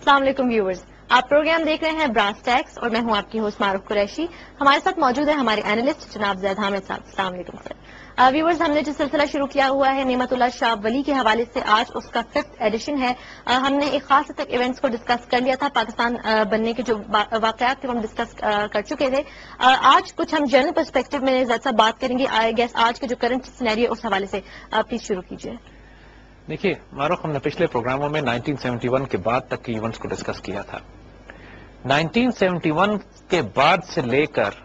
السلام علیکم ویورز، آپ پروگرام دیکھ رہے ہیں براس ٹیکس اور میں ہوں آپ کی ہوسٹ معروف قریشی. ہمارے ساتھ موجود ہے ہمارے اینالسٹ جناب زید حامد صاحب. السلام علیکم سر. ویورز، ہم نے جو سلسلہ شروع کیا ہوا ہے نعمت اللہ شاہ ولی کے حوالے سے، آج اس کا 5th ایڈیشن ہے. ہم نے ایک خاص حد تک ایونٹس کو ڈسکس کر لیا تھا، پاکستان بننے کے جو واقعات تھے وہ ہم ڈسکس کر چکے تھے. آج کچھ ہم جنرل پرسپیکٹو میں زیادہ بات کریں گے. آئی گیس آج کے جو کرنٹ سینیریو اس حوالے سے پلیز شروع کیجیے. دیکھیے معروف، ہم نے پچھلے پروگراموں میں 1971 کے بعد تک کے ایونٹس کو ڈسکس کیا تھا. 1971 کے بعد سے لے کر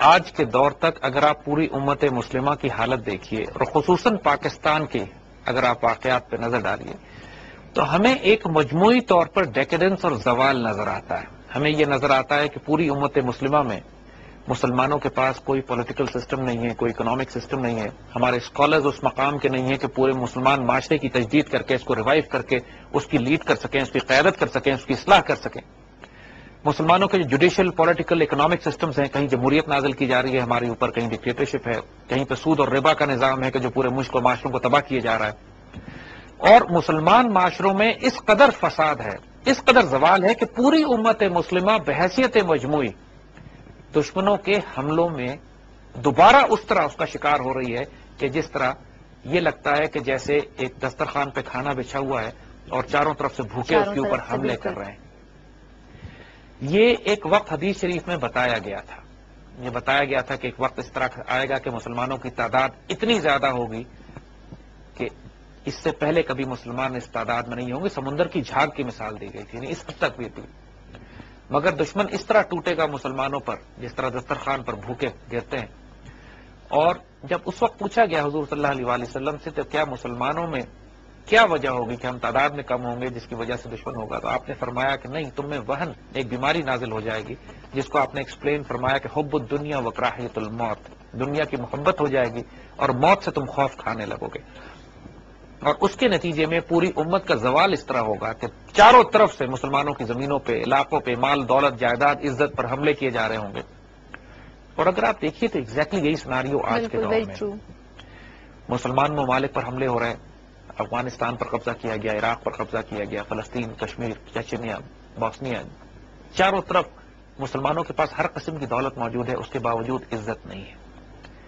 آج کے دور تک اگر آپ پوری امت مسلمہ کی حالت دیکھیے اور خصوصاً پاکستان کے اگر آپ واقعات پہ نظر ڈالیے تو ہمیں ایک مجموعی طور پر ڈیکیڈنس اور زوال نظر آتا ہے. ہمیں یہ نظر آتا ہے کہ پوری امت مسلمہ میں مسلمانوں کے پاس کوئی پولیٹیکل سسٹم نہیں ہے، کوئی اکنامک سسٹم نہیں ہے. ہمارے اسکالرز اس مقام کے نہیں ہیں کہ پورے مسلمان معاشرے کی تجدید کر کے اس کو ریوائیو کر کے اس کی لیڈ کر سکیں، اس کی قیادت کر سکیں، اس کی اصلاح کر سکیں. مسلمانوں کے جو جوڈیشل، پولیٹیکل، اکنامک سسٹمز ہیں، کہیں جمہوریت نازل کی جا رہی ہے ہمارے اوپر، کہیں ڈکٹیٹرشپ ہے، کہیں پہ سود اور ربا کا نظام ہے کہ جو پورے ملک و معاشروں کو تباہ کیے جا رہا ہے. اور مسلمان معاشروں میں اس قدر فساد ہے، اس قدر زوال ہے کہ پوری امت مسلمہ بحیثیت مجموعی دشمنوں کے حملوں میں دوبارہ اس طرح اس کا شکار ہو رہی ہے کہ جس طرح یہ لگتا ہے کہ جیسے ایک دسترخوان پہ کھانا بچھا ہوا ہے اور چاروں طرف سے بھوکے اس کے اوپر حملے کر رہے ہیں. یہ ایک وقت حدیث شریف میں بتایا گیا تھا، یہ بتایا گیا تھا کہ ایک وقت اس طرح آئے گا کہ مسلمانوں کی تعداد اتنی زیادہ ہوگی کہ اس سے پہلے کبھی مسلمان اس تعداد میں نہیں ہوں گے. سمندر کی جھاگ کی مثال دی گئی تھی، اس حد تک بھی تھی. مگر دشمن اس طرح ٹوٹے گا مسلمانوں پر جس طرح دسترخوان پر بھوکے گرتے ہیں. اور جب اس وقت پوچھا گیا حضور صلی اللہ علیہ وسلم سے تو کیا مسلمانوں میں کیا وجہ ہوگی کہ ہم تعداد میں کم ہوں گے جس کی وجہ سے دشمن ہوگا، تو آپ نے فرمایا کہ نہیں، تم میں وہن ایک بیماری نازل ہو جائے گی جس کو آپ نے ایکسپلین فرمایا کہ حب الدنیا و کراہیت الموت، دنیا کی محبت ہو جائے گی اور موت سے تم خوف کھانے لگو گے. اور اس کے نتیجے میں پوری امت کا زوال اس طرح ہوگا کہ چاروں طرف سے مسلمانوں کی زمینوں پہ، علاقوں پہ مال دولت جائیداد عزت پر حملے کیے جا رہے ہوں گے. اور اگر آپ دیکھیے تو ایگزیکٹلی یہی سناریو آج کے دور میں مسلمان ممالک پر حملے ہو رہے ہیں. افغانستان پر قبضہ کیا گیا، عراق پر قبضہ کیا گیا، فلسطین، کشمیر، چچنیا، بوسنیا، چاروں طرف مسلمانوں کے پاس ہر قسم کی دولت موجود ہے، اس کے باوجود عزت نہیں ہے.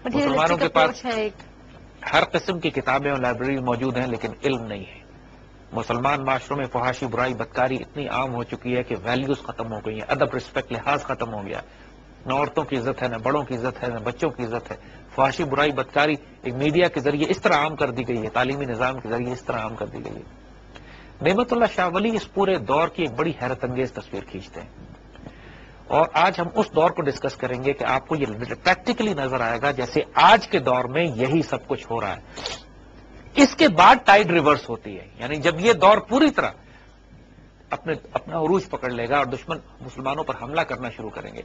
مسلمانوں کے پاس ہر قسم کی کتابیں اور لائبریری موجود ہیں لیکن علم نہیں ہے. مسلمان معاشروں میں فحاشی، برائی، بدکاری اتنی عام ہو چکی ہے کہ ویلیوز ختم ہو گئی ہیں، ادب، رسپیکٹ، لحاظ ختم ہو گیا. نہ عورتوں کی عزت ہے، نہ بڑوں کی عزت ہے، نہ بچوں کی عزت ہے. فحاشی، برائی، بدکاری ایک میڈیا کے ذریعے اس طرح عام کر دی گئی ہے، تعلیمی نظام کے ذریعے اس طرح عام کر دی گئی ہے. نعمت اللہ شاہ ولی اس پورے دور کی ایک بڑی حیرت انگیز تصویر کھینچتے ہیں. اور آج ہم اس دور کو ڈسکس کریں گے کہ آپ کو یہ پریکٹیکلی نظر آئے گا جیسے آج کے دور میں یہی سب کچھ ہو رہا ہے. اس کے بعد ٹائڈ ریورس ہوتی ہے، یعنی جب یہ دور پوری طرح اپنا عروج پکڑ لے گا اور دشمن مسلمانوں پر حملہ کرنا شروع کریں گے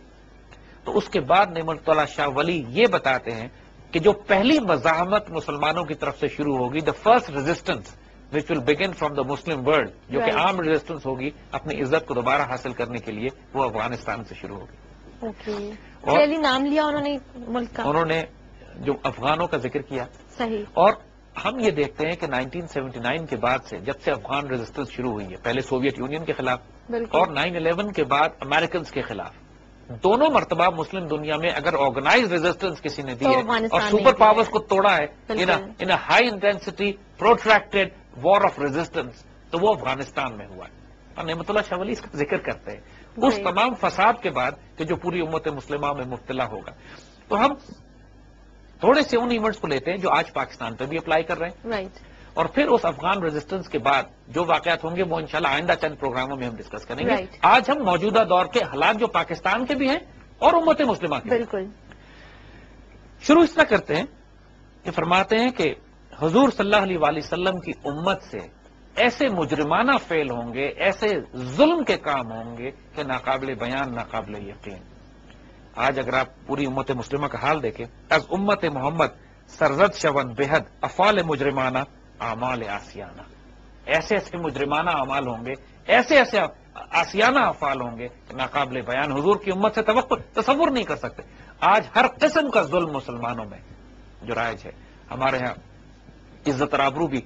تو اس کے بعد نعمت اللہ شاہ ولی یہ بتاتے ہیں کہ جو پہلی مزاحمت مسلمانوں کی طرف سے شروع ہوگی، the first resistance which will begin from the Muslim world, جو کہ عام ریزسٹنس ہوگی اپنی عزت کو دوبارہ حاصل کرنے کے لیے، وہ افغانستان سے شروع ہوگی. پہلی نام لیا انہوں نے ملک کا، انہوں نے جو افغانوں کا ذکر کیا. صحیح. اور ہم یہ دیکھتے ہیں کہ 1979 کے بعد سے جب سے افغان ریزسٹنس شروع ہوئی ہے، پہلے سوویت یونین کے خلاف اور 9/11 کے بعد امریکنز کے خلاف، دونوں مرتبہ مسلم دنیا میں اگر آرگنائز ریزسٹنس کسی نے دی ہے اور سپر پاورز کو توڑا ہے in high intensity protracted war of resistance, تو وہ افغانستان میں ہوا ہے. اور نعمت اللہ شاہ ولی اس کا ذکر کرتے ہیں اس تمام فساد کے بعد کہ جو پوری امت مسلمہ میں مبتلا ہوگا. تو ہم تھوڑے سے ان ایونٹس کو لیتے ہیں جو آج پاکستان پہ بھی اپلائی کر رہے ہیں، اور پھر اس افغان ریزسٹنس کے بعد جو واقعات ہوں گے وہ انشاءاللہ آئندہ چند پروگراموں میں ہم ڈسکس کریں گے. آج ہم موجودہ دور کے حالات جو پاکستان کے بھی ہیں اور امت مسلمہ کے، بالکل شروع اس طرح کرتے ہیں کہ فرماتے ہیں کہ حضور صلی اللہ علیہ وآلہ وسلم کی امت سے ایسے مجرمانہ فعل ہوں گے، ایسے ظلم کے کام ہوں گے کہ ناقابل بیان، ناقابل یقین. آج اگر آپ پوری امت مسلمہ کا حال دیکھیں، از امت محمد سرزد شون بےحد افعال مجرمانہ اعمال آسیانہ، ایسے ایسے مجرمانہ اعمال ہوں گے، ایسے ایسے آسیانہ افعال ہوں گے کہ ناقابل بیان، حضور کی امت سے تصور نہیں کر سکتے. آج ہر قسم کا ظلم مسلمانوں میں جو رائج ہے. ہمارے ہاں عزت اور آبرو بھی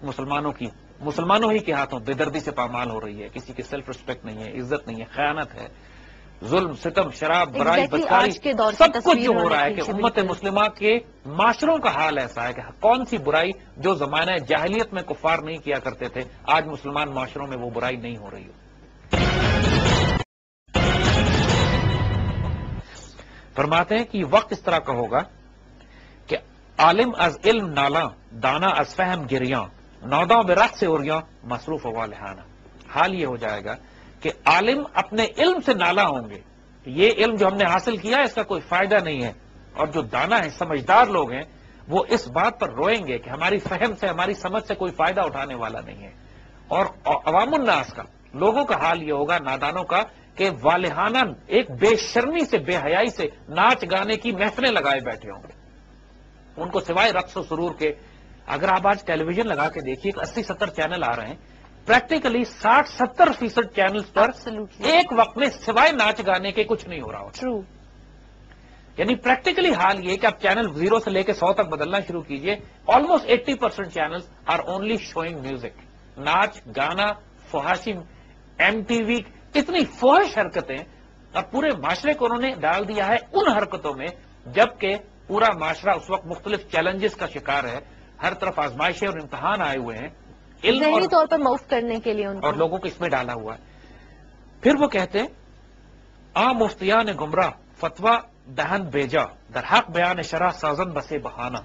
مسلمانوں کی مسلمانوں ہی کے ہاتھوں بے دردی سے پامال ہو رہی ہے. کسی کی سیلف رسپیکٹ نہیں ہے, عزت نہیں ہے, خیانت ہے, ظلم, ستم, شراب, برائی, بدکاری, سب کچھ جو ہو رہا ہے کہ امت مسلمہ کے معاشروں کا حال ایسا ہے کہ کون سی برائی جو زمانہ جاہلیت میں کفار نہیں کیا کرتے تھے, آج مسلمان معاشروں میں وہ برائی نہیں ہو رہی ہو. فرماتے ہیں کہ وقت اس طرح کا ہوگا کہ عالم از علم نالا, دانا از فہم گریاں, نوداں برق سے اوریاں, مصروف ہوا لہانا. حال یہ ہو جائے گا کہ عالم اپنے علم سے نالا ہوں گے, یہ علم جو ہم نے حاصل کیا اس کا کوئی فائدہ نہیں ہے, اور جو دانا ہے, سمجھدار لوگ ہیں, وہ اس بات پر روئیں گے کہ ہماری فہم سے, ہماری سمجھ سے کوئی فائدہ اٹھانے والا نہیں ہے. اور عوام الناس کا, لوگوں کا حال یہ ہوگا, نادانوں کا, کہ والہانہ ایک بے شرمی سے, بے حیائی سے ناچ گانے کی محفلیں لگائے بیٹھے ہوں گے. ان کو سوائے رقص و سرور کے, اگر آپ آج ٹیلی ویژن لگا کے دیکھیے کہ 80-70 چینل آ رہے ہیں, پریکٹیکلی 60-70% چینلز پر ایک وقت میں سوائے ناچ گانے کے کچھ نہیں ہو رہا ہوتا. یعنی پریکٹیکلی حال یہ کہ آپ چینل 0 سے لے کے 100 تک بدلنا شروع کیجئے, almost 80% channels are only showing music. ناچ گانا, فحاشی, MTV, اتنی فحش حرکتیں, اور پورے معاشرے کو انہوں نے ڈال دیا ہے ان حرکتوں میں, جبکہ پورا معاشرہ اس وقت مختلف چیلنجز کا شکار ہے, ہر طرف آزمائشیں اور امتحان آئے ہوئے ہیں, ذہنی طور پر معاف کرنے کے لیے اور لوگوں کو اس میں ڈالا ہوا ہے. پھر وہ کہتے ہیں آ مفتیان گمراہ فتویٰ دہن بیجا, در حق بیان شرح سازن بسے بہانہ.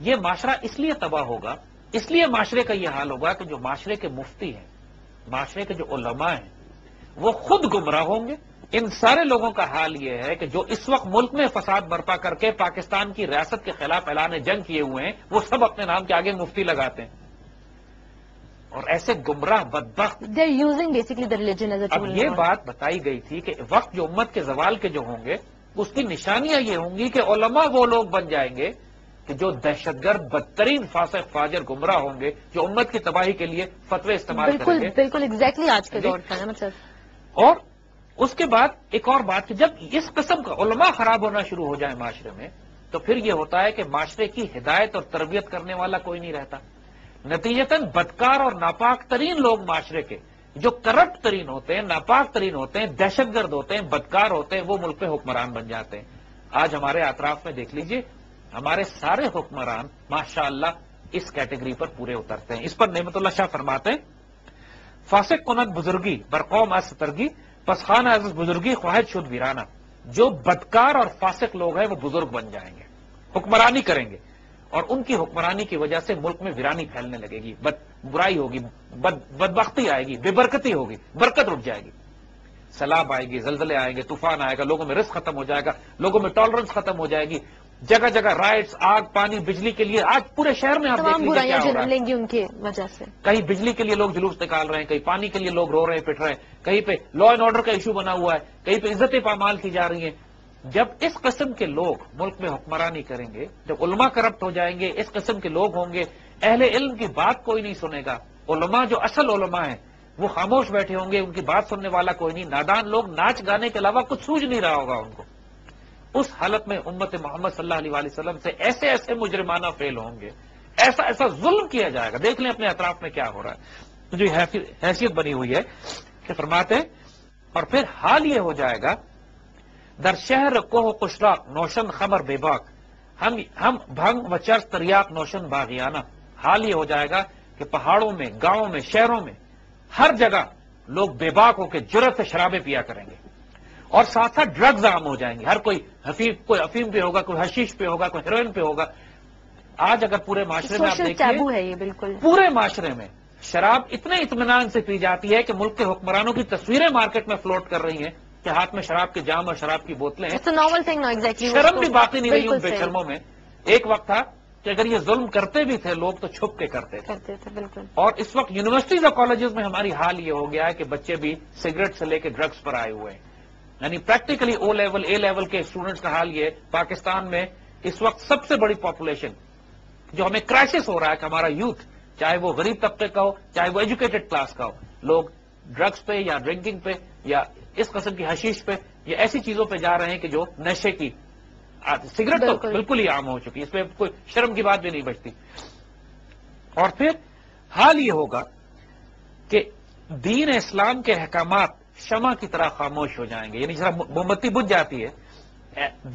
یہ معاشرہ اس لیے تباہ ہوگا, اس لیے معاشرے کا یہ حال ہوگا کہ جو معاشرے کے مفتی ہیں, معاشرے کے جو علماء ہیں, وہ خود گمراہ ہوں گے. ان سارے لوگوں کا حال یہ ہے کہ جو اس وقت ملک میں فساد برپا کر کے پاکستان کی ریاست کے خلاف اعلان جنگ کیے ہوئے ہیں, وہ سب اپنے نام کے آگے مفتی لگاتے ہیں, اور ایسے گمراہ بدبخت. اب یہ بات بتائی گئی تھی کہ وقت جو امت کے زوال کے جو ہوں گے, اس کی نشانیاں یہ ہوں گی کہ علماء وہ لوگ بن جائیں گے کہ جو دہشت گرد, بدترین فاسق فاجر گمراہ ہوں گے, جو امت کی تباہی کے لیے فتوے استعمال کریں گے. بالکل ایگزیکٹلی آج کے دور کا مطلب. اور اس کے بعد ایک اور بات کہ جب اس قسم کا علماء خراب ہونا شروع ہو جائے معاشرے میں, تو پھر یہ ہوتا ہے کہ معاشرے کی ہدایت اور تربیت کرنے والا کوئی نہیں رہتا. نتیجتاً بدکار اور ناپاک ترین لوگ معاشرے کے, جو کرپٹ ترین ہوتے ہیں, ناپاک ترین ہوتے ہیں, دہشت گرد ہوتے ہیں, بدکار ہوتے ہیں, وہ ملک پہ حکمران بن جاتے ہیں. آج ہمارے اطراف میں دیکھ لیجئے, ہمارے سارے حکمران ماشاءاللہ اس کیٹیگری پر پورے اترتے ہیں. اس پر نعمت اللہ شاہ فرماتے ہیں فاسق کند بزرگی برقوم از سترگی, پس خانہ از بزرگی خواہد شد ویرانہ. جو بدکار اور فاسق لوگ ہیں وہ بزرگ بن جائیں گے, حکمرانی کریں گے, اور ان کی حکمرانی کی وجہ سے ملک میں ویرانی پھیلنے لگے گی, برائی ہوگی, بدبختی آئے گی, بے برکتی ہوگی, برکت اٹھ جائے گی, سیلاب آئے گی, زلزلے آئیں گے, طوفان آئے گا, لوگوں میں رزق ختم ہو جائے گا, لوگوں میں ٹالرنس ختم ہو جائے گی, جگہ جگہ رائٹس, آگ, پانی, بجلی کے لیے آج پورے شہر میں آپ دیکھ لیجیے کیا ہو رہا ہے. لیں گی ان کی وجہ سے, کہیں بجلی کے لیے لوگ جلوس نکال رہے ہیں, کہیں پانی کے لیے لوگ رو رہے ہیں, پٹ رہے ہیں, کہیں پہ لا اینڈ آرڈر کا ایشو بنا ہوا ہے, کہیں پہ عزتیں پامال کی جا رہی ہیں. جب اس قسم کے لوگ ملک میں حکمرانی کریں گے, جب علماء کرپٹ ہو جائیں گے, اس قسم کے لوگ ہوں گے, اہل علم کی بات کوئی نہیں سنے گا. علماء جو اصل علماء ہیں وہ خاموش بیٹھے ہوں گے, ان کی بات سننے والا کوئی نہیں. نادان لوگ ناچ گانے کے علاوہ کچھ سوجھ نہیں رہا ہوگا ان کو. اس حالت میں امت محمد صلی اللہ علیہ وسلم سے ایسے ایسے مجرمانہ فعل ہوں گے, ایسا ایسا ظلم کیا جائے گا. دیکھ لیں اپنے اطراف میں کیا ہو رہا ہے, جو حیثیت بنی ہوئی ہے کہ فرماتے ہیں اور پھر حال یہ ہو جائے گا در شہر کوہ قشراق نوشن خمر بے باک, ہم بھنگ و چرس تریاق نوشن باغیانہ. حال یہ ہو جائے گا کہ پہاڑوں میں, گاؤں میں, شہروں میں, ہر جگہ لوگ بے باک ہو کے جرأت سے شرابیں پیا کریں گے, اور ساتھ ساتھ ڈرگز عام ہو جائیں گے. ہر کوئی افیم پہ ہوگا, کوئی حشیش پہ ہوگا, کوئی ہیروئن پہ ہوگا. آج اگر پورے معاشرے میں آپ دیکھیں, ہے یہ بالکل پورے معاشرے میں شراب اتنے اطمینان سے پی جاتی ہے کہ ملک کے حکمرانوں کی تصویریں مارکیٹ میں فلوٹ کر رہی ہیں کہ ہاتھ میں شراب کے جام اور شراب کی بوتلیں ہیں. شرم بھی باقی نہیں رہی ان بے شرموں میں. ایک وقت تھا کہ اگر یہ ظلم کرتے بھی تھے لوگ تو چھپ کے کرتے تھے. بالکل. اور اس وقت یونیورسٹیز اور کالجز میں ہماری حال یہ ہو گیا ہے کہ بچے بھی سگریٹ سے لے کے ڈرگس پر آئے ہوئے ہیں. یعنی پریکٹیکلی او لیول, اے لیول کے اسٹوڈنٹس کا حال یہ ہے. پاکستان میں اس وقت سب سے بڑی پاپولیشن جو ہمیں کرائسس ہو رہا ہے کہ ہمارا یوتھ, چاہے وہ غریب طبقے کا ہو, چاہے وہ ایجوکیٹڈ کلاس کا ہو, لوگ ڈرگس پہ یا ڈرنکنگ پہ یا اس قسم کی حشیش پہ یا ایسی چیزوں پہ جا رہے ہیں کہ جو نشے کی. سگریٹ تو بالکل ہی عام ہو چکی, اس پہ کوئی شرم کی بات بھی نہیں بچتی. اور پھر حال یہ ہوگا کہ دین اسلام کے احکامات شمع کی طرح خاموش ہو جائیں گے. یعنی جس طرح موم بتی بجھ جاتی ہے،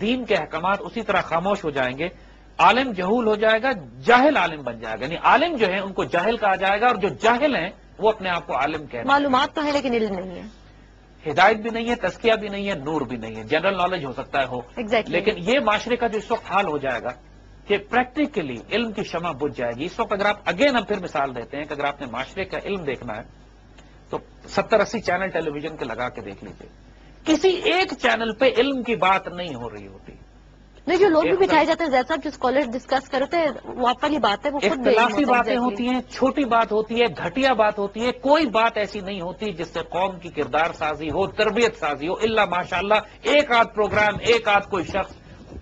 دین کے احکامات اسی طرح خاموش ہو جائیں گے. عالم جہول ہو جائے گا، جاہل عالم بن جائے گا. یعنی عالم جو ہے ان کو جاہل کہا جائے گا، اور جو جاہل ہیں وہ اپنے آپ کو عالم کہہ رہے ہیں. معلومات تو ہے لیکن علم نہیں ہے، ہدایت بھی نہیں ہے، تزکیہ بھی نہیں ہے، نور بھی نہیں ہے. جنرل نالج ہو سکتا ہے ہو، لیکن یہ معاشرے کا جو اس وقت حال ہو جائے گا کہ پریکٹیکلی علم کی شمع بجھ جائے گی. اس وقت اگر آپ اگین ہم پھر مثال دیتے ہیں کہ اگر آپ نے معاشرے کا علم دیکھنا ہے تو 70-80 چینل ٹیلی ویژن کے لگا کے دیکھ لیجیے، کسی ایک چینل پہ علم کی بات نہیں ہو رہی ہوتی. نہیں جو لوگ بھی بٹھائے جاتے ہیں زید صاحب، جو اسکالر ڈسکس کرتے ہیں وہ آپ والی بات ہے، وہ خود اختلافی باتیں ہوتی ہیں، چھوٹی بات ہوتی ہے، گھٹیا بات ہوتی ہے. کوئی بات ایسی نہیں ہوتی جس سے قوم کی کردار سازی ہو، تربیت سازی ہو، الا ماشاءاللہ ایک آدھ پروگرام، ایک آدھ کوئی شخص،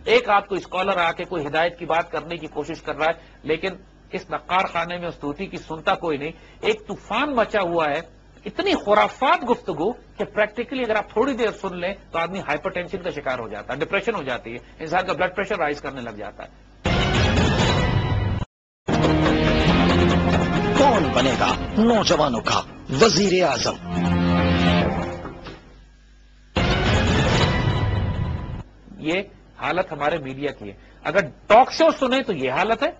ایک آدھ کوئی اسکالر آ کے کوئی ہدایت کی بات کرنے کی کوشش کر رہا ہے. لیکن اس نقار خانے میں اس توتی کی سنتا کوئی نہیں. ایک طوفان مچا ہوا ہے، اتنی خرافات گفتگو کہ پریکٹیکلی اگر آپ تھوڑی دیر سن لیں تو آدمی ہائپر ٹینشن کا شکار ہو جاتا ہے، ڈپریشن ہو جاتی ہے، انسان کا بلڈ پریشر رائز کرنے لگ جاتا ہے. کون بنے گا نوجوانوں کا وزیر اعظم؟ یہ حالت ہمارے میڈیا کی ہے. اگر ٹاک شو سنیں تو یہ حالت ہے،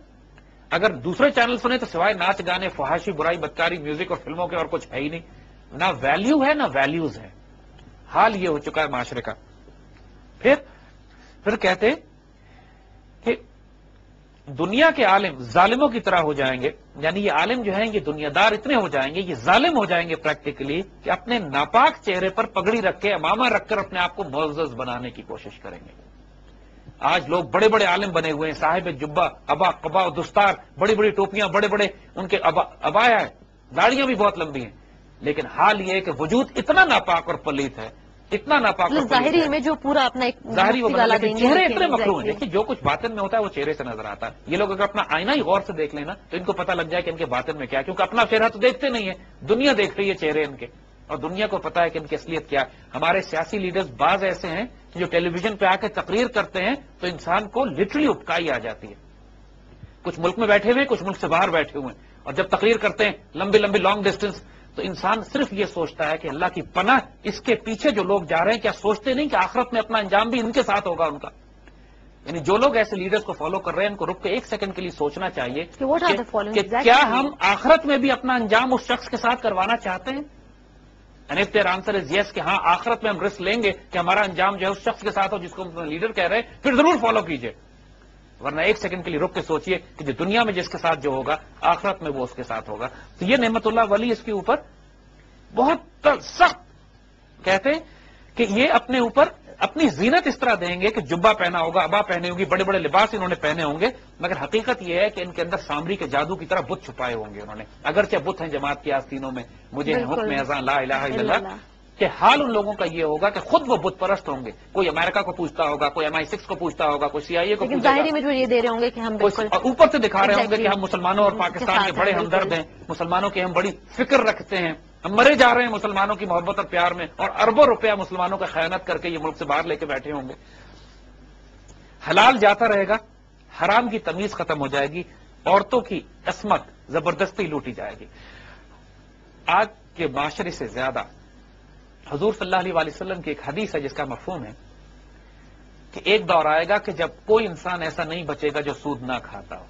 اگر دوسرے چینل سنیں تو سوائے ناچ گانے، فحاشی، برائی، بدکاری، میوزک اور فلموں کے اور کچھ ہے ہی نہیں. نہ ویلیو ہے نہ ویلیوز ہے. حال یہ ہو چکا ہے معاشرے کا. پھر کہتے ہیں کہ دنیا کے عالم ظالموں کی طرح ہو جائیں گے. یعنی یہ عالم جو ہیں یہ دنیا دار اتنے ہو جائیں گے، یہ ظالم ہو جائیں گے پریکٹیکلی کہ اپنے ناپاک چہرے پر پگڑی رکھ کے، امامہ رکھ کر اپنے آپ کو معزز بنانے کی کوشش کریں گے. آج لوگ بڑے بڑے عالم بنے ہوئے ہیں، صاحب جبہ، ابا، قبا، دستار، بڑی بڑی ٹوپیاں، بڑے بڑے ان کے ابایا ہے، داڑیاں بھی بہت لمبی ہیں. لیکن حال یہ ہے کہ وجود اتنا ناپاک اور پلیت ہے، اتنا ناپاک اور ظاہری میں جو پورا اپنا ایک ظاہری والا لیکن چہرے اتنے مکروہ ہیں. دیکھیے جو کچھ باطن میں ہوتا ہے وہ چہرے سے نظر آتا ہے. یہ لوگ اگر اپنا آئینہ ہی غور سے دیکھ لینا تو ان کو پتہ لگ جائے کہ ان کے باطن میں کیا ہے، کیونکہ اپنا چہرہ تو دیکھتے نہیں ہے، دنیا دیکھ رہی ہے چہرے ان کے، اور دنیا کو پتا ہے کہ ان کی اصلیت کیا ہے. ہمارے سیاسی لیڈرز بعض ایسے ہیں کہ جو ٹیلی ویژن پہ آ کے تقریر کرتے ہیں تو انسان کو لٹرلی اپکائی آ جاتی ہے. کچھ ملک میں بیٹھے ہوئے، کچھ ملک سے باہر بیٹھے ہوئے ہیں، اور جب تقریر کرتے ہیں لمبی لمبی لانگ ڈسٹینس تو انسان صرف یہ سوچتا ہے کہ اللہ کی پناہ اس کے پیچھے جو لوگ جا رہے ہیں کیا سوچتے نہیں کہ آخرت میں اپنا انجام بھی ان کے ساتھ ہوگا ان کا. یعنی جو لوگ ایسے لیڈرز کو فالو کر رہے ہیں ان کو رک کے ایک سیکنڈ کے لیے سوچنا چاہیے کہ کیا ہم آخرت میں بھی اپنا انجام اس شخص کے ساتھ کروانا چاہتے ہیں. And if their answer is yes کہ ہاں آخرت میں ہم رسک لیں گے کہ ہمارا انجام جو ہے اس شخص کے ساتھ ہو جس کو ہم لیڈر کہہ رہے ہیں، پھر ضرور فالو کیجئے. ورنہ ایک سیکنڈ کے لیے رک کے سوچئے کہ جو دنیا میں جس کے ساتھ جو ہوگا آخرت میں وہ اس کے ساتھ ہوگا. تو یہ نعمت اللہ ولی اس کے اوپر بہت سخت کہتے ہیں کہ یہ اپنے اوپر اپنی زینت اس طرح دیں گے کہ جبہ پہنا ہوگا، ابا پہنے ہوگی، بڑے بڑے لباس انہوں نے پہنے ہوں گے، مگر حقیقت یہ ہے کہ ان کے اندر سامری کے جادو کی طرح بت چھپائے ہوں گے انہوں نے. اگرچہ بت ہیں جماعت کی آستینوں میں، مجھے حکم اذان لا الہ الا اللہ، کہ حال ان لوگوں کا یہ ہوگا کہ خود وہ بت پرست ہوں گے. کوئی امریکہ کو پوچھتا ہوگا، کوئی MI6 کو پوچھتا ہوگا، کوئی CIA کو پوچھتا ظاہری میں جو یہ دے رہے ہوں گے کہ ہم اوپر سے دکھا رہے ہوں گے کہ ہم مسلمانوں اور پاکستان کے بڑے ہمدرد ہیں، مسلمانوں کی ہم بڑی فکر رکھتے ہیں، ہم مرے جا رہے ہیں مسلمانوں کی محبت اور پیار میں، اور اربوں روپیہ مسلمانوں کا خیانت کر کے یہ ملک سے باہر لے کے بیٹھے ہوں گے. حلال جاتا رہے گا، حرام کی تمیز ختم ہو جائے گی، عورتوں کی عصمت زبردستی لوٹی جائے گی. آج کے معاشرے سے زیادہ حضور صلی اللہ علیہ وسلم کی ایک حدیث ہے جس کا مفہوم ہے کہ ایک دور آئے گا کہ جب کوئی انسان ایسا نہیں بچے گا جو سود نہ کھاتا ہو،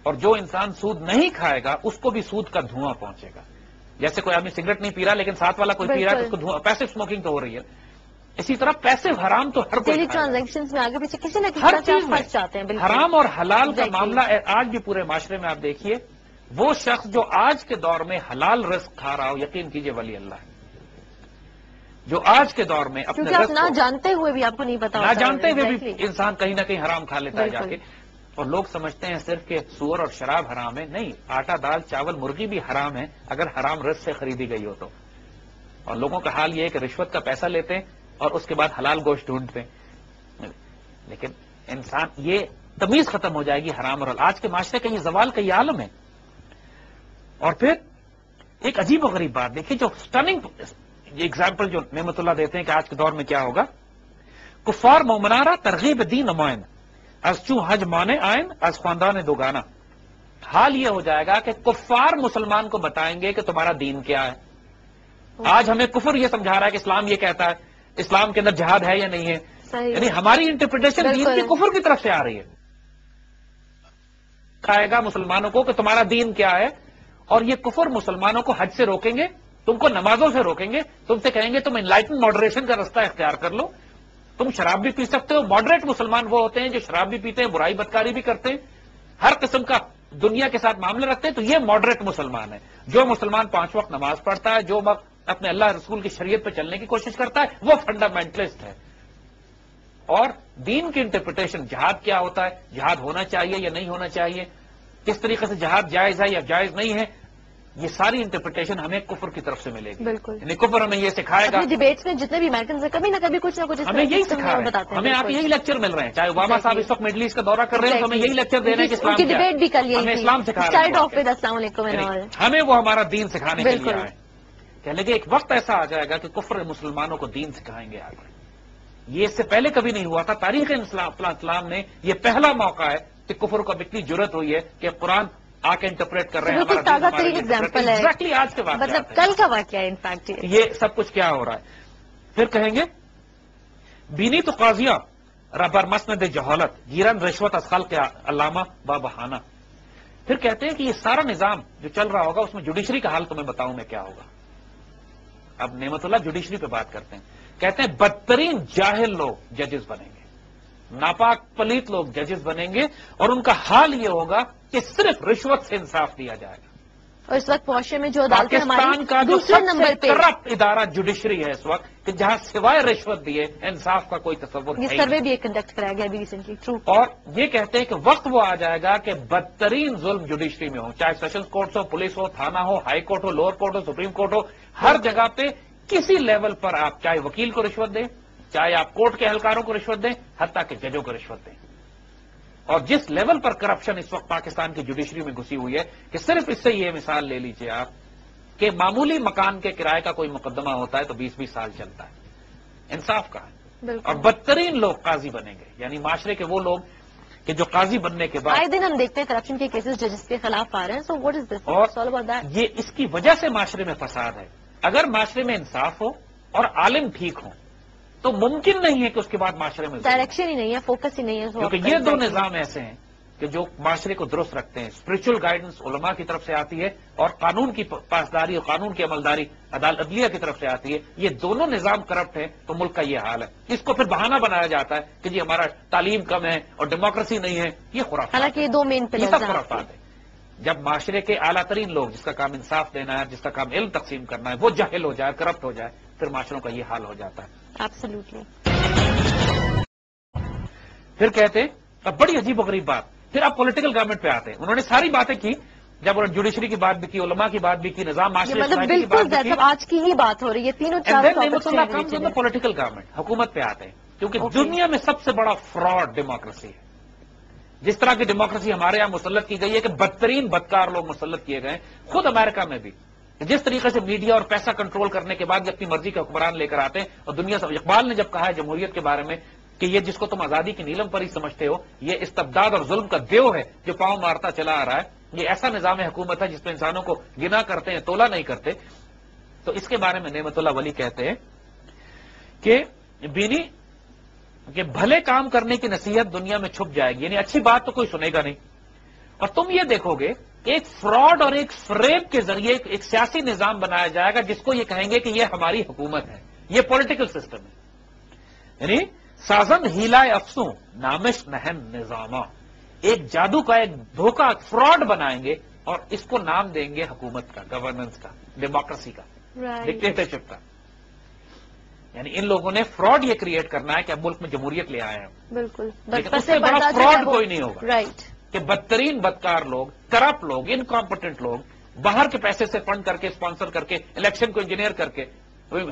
اور جو انسان سود نہیں کھائے گا اس کو بھی سود کا دھواں پہنچے گا. جیسے کوئی آدمی سگریٹ نہیں پی رہا لیکن ساتھ والا کوئی پی رہا ہے تو اس کو دھواں، پیسو اسموکنگ تو ہو رہی ہے. اسی طرح پیسے حرام تو ہر کوئی ٹرانزیکشن میں آگے پیچھے کسی نہ ہر کسی چیز میں چاہتے ہیں. حرام اور حلال کا معاملہ آج بھی پورے معاشرے میں آپ دیکھیے، وہ شخص جو آج کے دور میں حلال رزق کھا رہا ہو یقین کیجئے ولی اللہ ہے. جو آج کے دور میں اپنے رزق نہ جانتے ہوئے بھی آپ کو نہیں پتا، نہ جانتے ہوئے بھی انسان کہیں نہ کہیں حرام کھا لیتا ہے جا کے، اور لوگ سمجھتے ہیں صرف کہ سور اور شراب حرام ہے. نہیں، آٹا، دال، چاول، مرغی بھی حرام ہے اگر حرام رزق سے خریدی گئی ہو تو. اور لوگوں کا حال یہ ہے کہ رشوت کا پیسہ لیتے ہیں اور اس کے بعد حلال گوشت ڈھونڈتے ہیں. لیکن انسان یہ تمیز ختم ہو جائے گی حرام اور حلال. آج کے معاشرے کا یہ زوال کا یہ عالم ہے. اور پھر ایک عجیب و غریب بات دیکھیے، جو سٹننگ ایگزامپل جو نعمت اللہ دیتے ہیں کہ آج کے دور میں کیا ہوگا. کفار مومنارا ترغیب دین نمائن از چوں حج مانے آئین از خواندان دوگانا. حال یہ ہو جائے گا کہ کفار مسلمان کو بتائیں گے کہ تمہارا دین کیا ہے. آج ہمیں کفر یہ سمجھا رہا ہے کہ اسلام یہ کہتا ہے, اسلام کے اندر جہاد ہے یا نہیں ہے. یعنی ہماری انٹرپریٹیشن دین کی کفر کی طرف سے آ رہی ہے. کہے گا مسلمانوں کو کہ تمہارا دین کیا ہے, اور یہ کفر مسلمانوں کو حج سے روکیں گے, تم کو نمازوں سے روکیں گے, تم سے کہیں گے تم انلائٹن ماڈریشن کا رستہ اختیار کر لو, تم شراب بھی پی سکتے ہو. ماڈریٹ مسلمان وہ ہوتے ہیں جو شراب بھی پیتے ہیں, برائی بدکاری بھی کرتے ہیں, ہر قسم کا دنیا کے ساتھ معاملہ رکھتے ہیں. تو یہ ماڈریٹ مسلمان ہے. جو مسلمان 5 وقت نماز پڑھتا ہے, جو اپنے اللہ رسول کی شریعت پہ چلنے کی کوشش کرتا ہے, وہ فنڈامنٹلسٹ ہے. اور دین کی انٹرپریٹیشن, جہاد کیا ہوتا ہے, جہاد ہونا چاہیے یا نہیں ہونا چاہیے, کس طریقے سے جہاد جائز ہے یا جائز نہیں ہے, یہ ساری انٹرپریٹیشن ہمیں کفر کی طرف سے ملے گی. بالکل. یعنی کفر ہمیں یہ سکھائے گا. ڈیبیٹس میں جتنے بھی امریکنز ہیں کبھی نہ کبھی کچھ نہ کچھ ہمیں یہی سکھا رہے ہیں, ہمیں آپ یہی لیکچر مل رہے ہیں. چاہے اوباما صاحب اس وقت مڈل ایسٹ کا دورہ کر رہے ہیں تو ہمیں یہی لیکچر دے رہے ہیں کہ اسلام کیا ہے. ڈیبیٹ بھی کر لی, ہمیں اسلام سکھا رہے ہیں. السلام علیکم. ہمیں وہ ہمارا دین سکھانے کے لیے آئے. کہنے کہ ایک وقت ایسا آ جائے گا کہ کفر مسلمانوں کو دین سکھائیں گے آگے. یہ اس سے پہلے کبھی نہیں ہوا تھا. تاریخ اسلام نے یہ پہلا موقع ہے کہ کفر کو اب اتنی جرت ہوئی ہے کہ قرآن آ کے انٹرپریٹ کر رہے ہیں. بالکل تازہ ترین ایگزامپل ہے ایگزیکٹلی آج کے بعد, مطلب کل کا واقعہ ہے. انفیکٹ یہ سب کچھ کیا ہو رہا ہے. پھر کہیں گے بینی تو قاضیہ ربر مسند جہالت گیرن رشوت اسخل کے علامہ بابہانہ. پھر کہتے ہیں کہ یہ سارا نظام جو چل رہا ہوگا اس میں جوڈیشری کا حال تمہیں بتاؤں میں کیا ہوگا. اب نعمت اللہ جوڈیشری پہ بات کرتے ہیں. کہتے ہیں بدترین جاہل لوگ ججز بنیں گے, ناپاک پلیت لوگ ججز بنیں گے, اور ان کا حال یہ ہوگا کہ صرف رشوت سے انصاف دیا جائے گا. اور اس وقت معاشرے میں جو پاکستان کا جو دوسرے سب نمبر سے پہ کرپٹ ادارہ جوڈیشری ہے اس وقت, کہ جہاں سوائے رشوت دیے انصاف کا کوئی تصور یہ نہیں. سروے بھی ایک کنڈکٹ کرایا گیا ابھی ریسنٹلی. ٹرو. اور یہ کہتے ہیں کہ وقت وہ آ جائے گا کہ بدترین ظلم جوڈیشری میں ہو, چاہے سیشنز کورٹس ہو, پولیس ہو, تھانہ ہو, ہائی کورٹ ہو, لوور کورٹ ہو, سپریم کورٹ ہو, ہر جگہ پہ کسی لیول پر آپ چاہے وکیل کو رشوت دیں, چاہے آپ کورٹ کے اہلکاروں کو رشوت دیں, حتیٰ کہ ججوں کو رشوت دیں. اور جس لیول پر کرپشن اس وقت پاکستان کی جوڈیشری میں گھسی ہوئی ہے کہ صرف اس سے یہ مثال لے لیجیے آپ کہ معمولی مکان کے کرائے کا کوئی مقدمہ ہوتا ہے تو 20-20 سال چلتا ہے. انصاف کا ہے. اور بدترین لوگ قاضی بنیں گے, یعنی معاشرے کے وہ لوگ کہ جو قاضی بننے کے بعد آئے دن ہم دیکھتے ہیں کرپشن کے کیسز ججز کے خلاف آ رہے ہیں. سو واٹ از دس, اور یہ اس کی وجہ سے معاشرے میں فساد ہے. اگر معاشرے میں انصاف ہو اور عالم ٹھیک ہوں تو ممکن نہیں ہے کہ اس کے بعد معاشرے میں ڈائریکشن ہی نہیں ہے, فوکس ہی نہیں ہے. کیونکہ یہ دو نظام ایسے ہیں کہ جو معاشرے کو درست رکھتے ہیں. اسپرچل گائیڈنس علماء کی طرف سے آتی ہے, اور قانون کی پاسداری اور قانون کی عملداری عدلیہ کی طرف سے آتی ہے. یہ دونوں نظام کرپٹ ہیں تو ملک کا یہ حال ہے. اس کو پھر بہانہ بنایا جاتا ہے کہ جی ہمارا تعلیم کم ہے اور ڈیموکریسی نہیں ہے. یہ خرافات, حالانکہ یہ دو مین پلرز ہیں. خرافات ہے. جب معاشرے کے اعلیٰ ترین لوگ جس کا کام انصاف دینا ہے, جس کا کام علم تقسیم کرنا ہے, وہ جاہل ہو جائے, کرپٹ ہو جائے, پھر معاشروں کا یہ حال ہو جاتا ہے. ایبسلیوٹلی. پھر کہتے اب بڑی عجیب و غریب بات, پھر آپ پولیٹیکل گورنمنٹ پہ آتے ہیں. انہوں نے ساری باتیں کی, جب انہوں نے جوڈیشری کی بات بھی کی, علماء کی بات بھی کی, نظام معاشرے مطلب بالکل آج کی ہی بات ہو رہی ہے. تینوں چار پولیٹیکل گورنمنٹ حکومت پہ آتے ہیں, کیونکہ دنیا میں سب سے بڑا فراڈ ڈیموکریسی ہے. جس طرح کی ڈیموکریسی ہمارے یہاں مسلط کی گئی ہے کہ بدترین بدکار لوگ مسلط کیے گئے. خود امریکہ میں بھی جس طریقے سے میڈیا اور پیسہ کنٹرول کرنے کے بعد اپنی مرضی کے حکمران لے کر آتے ہیں, اور دنیا سے اقبال نے جب کہا ہے جمہوریت کے بارے میں کہ یہ جس کو تم آزادی کی نیلم پری سمجھتے ہو, یہ استبداد اور ظلم کا دیو ہے جو پاؤں مارتا چلا آ رہا ہے. یہ ایسا نظام حکومت ہے جس میں انسانوں کو گنا کرتے ہیں, تولا نہیں کرتے. تو اس کے بارے میں نعمت اللہ ولی کہتے ہیں کہ بینی کہ بھلے کام کرنے کی نصیحت دنیا میں چھپ جائے گی, یعنی اچھی بات تو کوئی سنے گا نہیں. اور تم یہ دیکھو گے ایک فراڈ اور ایک فریب کے ذریعے ایک سیاسی نظام بنایا جائے گا جس کو یہ کہیں گے کہ یہ ہماری حکومت ہے, یہ پولیٹیکل سسٹم ہے. یعنی سازن ہیلا افسوں نامش نہن نظامہ, ایک جادو کا ایک دھوکہ فراڈ بنائیں گے اور اس کو نام دیں گے حکومت کا, گورننس کا, ڈیموکریسی کا, ڈکٹیٹرشپ کا. یعنی ان لوگوں نے فراڈ یہ کریٹ کرنا ہے کہ اب ملک میں جمہوریت لے آئے ہیں. بالکل. لیکن اس سے بڑا فراڈ کوئی نہیں ہوگا. رائٹ. کہ بدترین بدکار لوگ, کرپٹ لوگ, انکمپٹنٹ لوگ, باہر کے پیسے سے فنڈ کر کے, اسپانسر کر کے, الیکشن کو انجینئر کر کے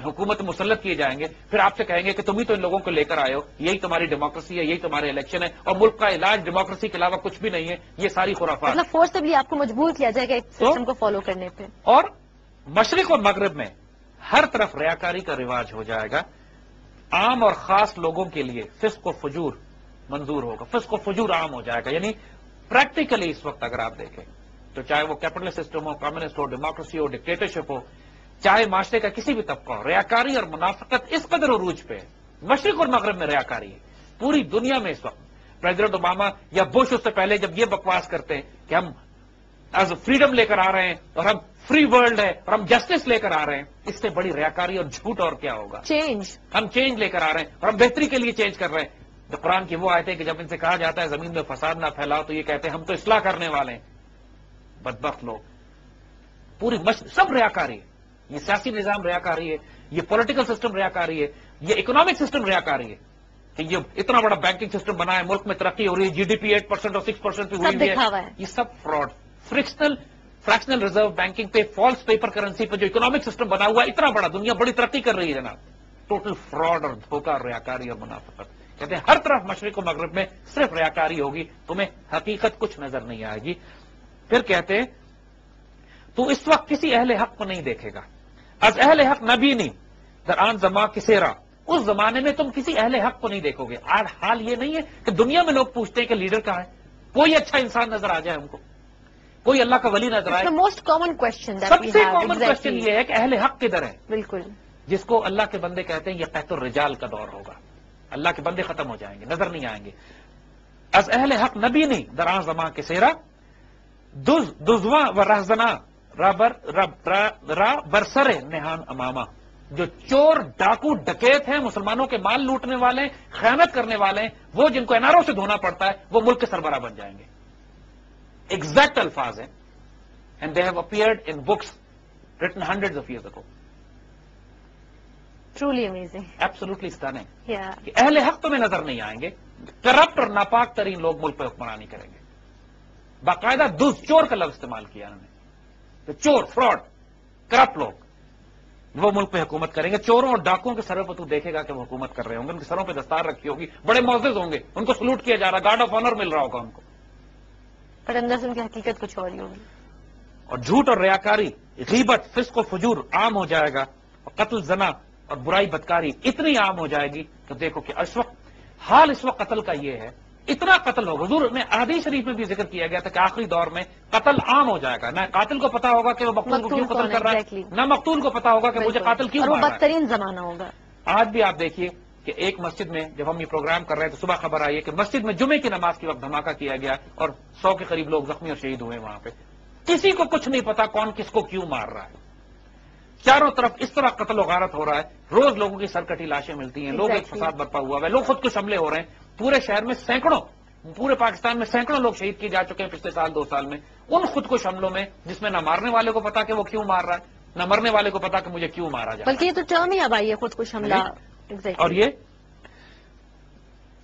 حکومت مسلط کیے جائیں گے. پھر آپ سے کہیں گے کہ تم ہی تو ان لوگوں کو لے کر آئے ہو, یہی تمہاری ڈیموکریسی ہے, یہی تمہارے الیکشن ہے, اور ملک کا علاج ڈیموکریسی کے علاوہ کچھ بھی نہیں ہے. یہ ساری خرافات. مطلب فورسبلی آپ کو مجبور کیا جائے گا ایک سسٹم کو فالو کرنے پہ. اور مشرق اور مغرب میں ہر طرف ریاکاری کا رواج ہو جائے گا. عام اور خاص لوگوں کے لیے فسق و فجور منظور ہوگا, فسق و فجور عام ہو جائے گا. یعنی پریکٹیکلی اس وقت اگر آپ دیکھیں تو چاہے وہ کیپٹلسٹ سسٹم ہو، کمیونسٹ ہو، ڈیموکریسی ہو، ڈکٹیٹرشپ ہو، چاہے معاشرے کا کسی بھی طبقہ ہو، ریاکاری اور منافقت اس قدر عروج پہ ہے. مشرق اور مغرب میں ریاکاری ہے پوری دنیا میں اس وقت. پریزیڈنٹ اوباما یا بش اس سے پہلے جب یہ بکواس کرتے ہیں کہ ہم ایز فریڈم لے کر آ رہے ہیں اور ہم فری ورلڈ ہے اور ہم جسٹس لے کر آ رہے ہیں، اس سے بڑی ریاکاری اور جھوٹ اور کیا ہوگا؟ ہم چینج لے کر آ رہے ہیں اور ہم بہتری کے لیے چینج کر رہے ہیں. تو قرآن کی وہ آیت ہے کہ جب ان سے کہا جاتا ہے زمین میں فساد نہ پھیلاؤ تو یہ کہتے ہیں ہم تو اصلاح کرنے والے ہیں. بدبخت لوگ. پوری سب ریاکاری ہے. یہ سیاسی نظام ریاکاری ہے، یہ پولیٹیکل سسٹم ریاکاری ہے، یہ اکنامک سسٹم ریاکاری ہے کہ یہ اتنا بڑا بینکنگ سسٹم بنا ہے، ملک میں ترقی ہو رہی ہے، جی ڈی پی 8% اور 6% پہ ہوئی ہے. یہ سب فراڈ. فریکشنل ریزرو بینکنگ پہ، فالس پیپر کرنسی پہ جو اکنامک سسٹم بنا ہوا ہے اتنا بڑا، دنیا بڑی ترقی کر رہی ہے جناب. ٹوٹل فراڈ اور دھوکہ اور ریاکاری اور منافقت. کہتے ہیں ہر طرف مشرق و مغرب میں صرف ریاکاری ہوگی، تمہیں حقیقت کچھ نظر نہیں آئے گی. پھر کہتے ہیں تو اس وقت کسی اہل حق کو نہیں دیکھے گا. از اہل حق نبی نہیں در آن زماں کسیرا. اس زمانے میں تم کسی اہل حق کو نہیں دیکھو گے. آج حال یہ نہیں ہے کہ دنیا میں لوگ پوچھتے ہیں کہ لیڈر کہاں ہے، کوئی اچھا انسان نظر آ جائے ہم کو، کوئی اللہ کا ولی نظر آئے. موسٹ کامن کوشچن، سب سے کامن کوشچن یہ ہے کہ اہل حق کدھر ہے. بالکل. جس کو اللہ کے بندے کہتے ہیں یہ قحط الرجال کا دور ہوگا، اللہ کے بندے ختم ہو جائیں گے، نظر نہیں آئیں گے. از اہل حق نبی نہیں در آن زماں کسیرا دزواں و رہزنا را برسر نہان امامہ. جو چور ڈاکو ڈکیت ہیں، مسلمانوں کے مال لوٹنے والے ہیں، خیانت کرنے والے ہیں، وہ جن کو اناروں سے دھونا پڑتا ہے وہ ملک کے سربراہ بن جائیں گے. ایگزیکٹ الفاظ ہیں. And they have appeared in books written hundreds of years ago. Truly amazing. Absolutely stunning. کہ اہل حق تمہیں نظر نہیں آئیں گے. کرپٹ اور ناپاک ترین لوگ ملک پہ حکمرانی کریں گے. باقاعدہ چور کا لفظ استعمال کیا انہوں نے. تو چور، فراڈ، کرپٹ لوگ وہ ملک پہ حکومت کریں گے. چوروں اور ڈاکوؤں کے سروں پہ تو دیکھے گا کہ وہ حکومت کر رہے ہوں گے، ان کے سروں پہ دستار رکھی ہوگی، بڑے معزز ہوں گے، ان کو سلوٹ کیا جا رہا، گارڈ آف آنر مل رہا ہوگا ان کو. پر اندر سے ان کی حقیقت کچھ اور ہی ہوگی. اور جھوٹ اور ریاکاری، غیبت، فسق و فجور عام ہو جائے گا. اور قتل، زنا اور برائی بدکاری اتنی عام ہو جائے گی کہ دیکھو کہ اس وقت قتل کا یہ ہے، اتنا قتل ہوگا. حضور نے احادیث شریف میں بھی ذکر کیا گیا تھا کہ آخری دور میں قتل عام ہو جائے گا. نہ قاتل کو پتا ہوگا کہ وہ مقتول کو کیوں قتل کر رہا ہے، نہ مقتول کو پتا ہوگا کہ مجھے قاتل کیوں مار رہا ہے. بدترین زمانہ ہوگا. آج بھی آپ دیکھیے کہ ایک مسجد میں جب ہم یہ پروگرام کر رہے ہیں تو صبح خبر آئی ہے کہ مسجد میں جمعے کی نماز کے وقت دھماکہ کیا گیا اور 100 کے قریب لوگ زخمی اور شہید ہوئے. وہاں پہ کسی کو کچھ نہیں پتا کون کس کو کیوں مار رہا ہے. چاروں طرف اس طرح قتل و غارت ہو رہا ہے. روز لوگوں کی سرکٹی لاشیں ملتی ہیں، لوگ ایک فساد برپا ہوا ہے، لوگ خود کش حملے ہو رہے ہیں. پورے شہر میں سینکڑوں، پورے پاکستان میں سینکڑوں لوگ شہید کیے جا چکے ہیں پچھلے سال 2 سال میں ان خود کش حملوں میں، جس میں نہ مارنے والے کو پتا کہ وہ کیوں مار رہا ہے، نہ مرنے والے کو پتا کہ مجھے کیوں مارا جائے. بلکہ یہ تو ٹرم ہی اب آئی ہے خود کش حملہ.